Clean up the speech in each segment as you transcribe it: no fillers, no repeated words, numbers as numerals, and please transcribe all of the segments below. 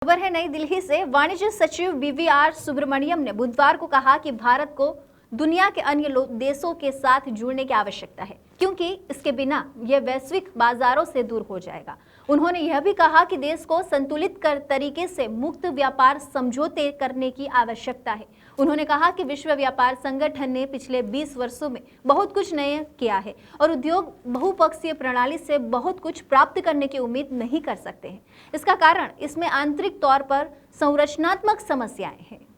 खबर है नई दिल्ली से। वाणिज्य सचिव बीवीआर सुब्रमण्यम ने बुधवार को कहा कि भारत को दुनिया के अन्य देशों के साथ जुड़ने की आवश्यकता है, क्योंकि इसके बिना यह वैश्विक बाजारों से दूर हो जाएगा। उन्होंने यह भी कहा कि देश को संतुलित तरीके से मुक्त व्यापार समझौते करने की आवश्यकता है। उन्होंने कहा कि विश्व व्यापार संगठन ने पिछले 20 वर्षों में बहुत कुछ नया किया है और उद्योग बहुपक्षीय प्रणाली से बहुत कुछ प्राप्त करने की उम्मीद नहीं कर सकते हैं। इसका कारण इसमें आंतरिक तौर पर संरचनात्मक समस्याएं हैं।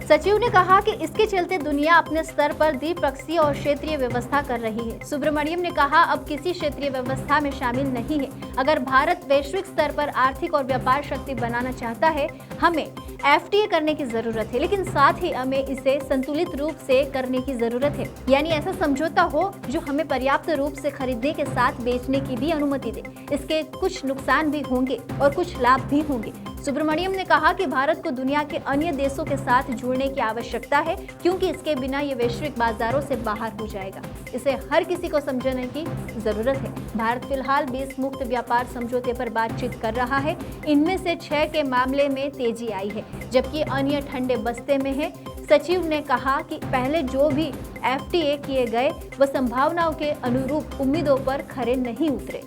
सचिव ने कहा कि इसके चलते दुनिया अपने स्तर पर द्विपक्षीय और क्षेत्रीय व्यवस्था कर रही है। सुब्रमण्यम ने कहा, अब किसी क्षेत्रीय व्यवस्था में शामिल नहीं है। अगर भारत वैश्विक स्तर पर आर्थिक और व्यापार शक्ति बनाना चाहता है, हमें एफटीए करने की जरूरत है, लेकिन साथ ही हमें इसे संतुलित रूप से करने की जरूरत है, यानी ऐसा समझौता हो जो हमें पर्याप्त रूप से खरीदने के साथ बेचने की भी अनुमति दे। इसके कुछ नुकसान भी होंगे और कुछ लाभ भी होंगे। सुब्रमण्यम ने कहा कि भारत को दुनिया के अन्य देशों के साथ जुड़ने की आवश्यकता है, क्योंकि इसके बिना ये वैश्विक बाजारों से बाहर हो जाएगा। इसे हर किसी को समझने की जरूरत है। भारत फिलहाल 20 मुक्त व्यापार समझौते पर बातचीत कर रहा है। इनमें से 6 के मामले में तेजी आई है, जबकि अन्य ठंडे बस्ते में है। सचिव ने कहा कि पहले जो भी एफटीए किए गए वह संभावनाओं के अनुरूप उम्मीदों पर खरे नहीं उतरे।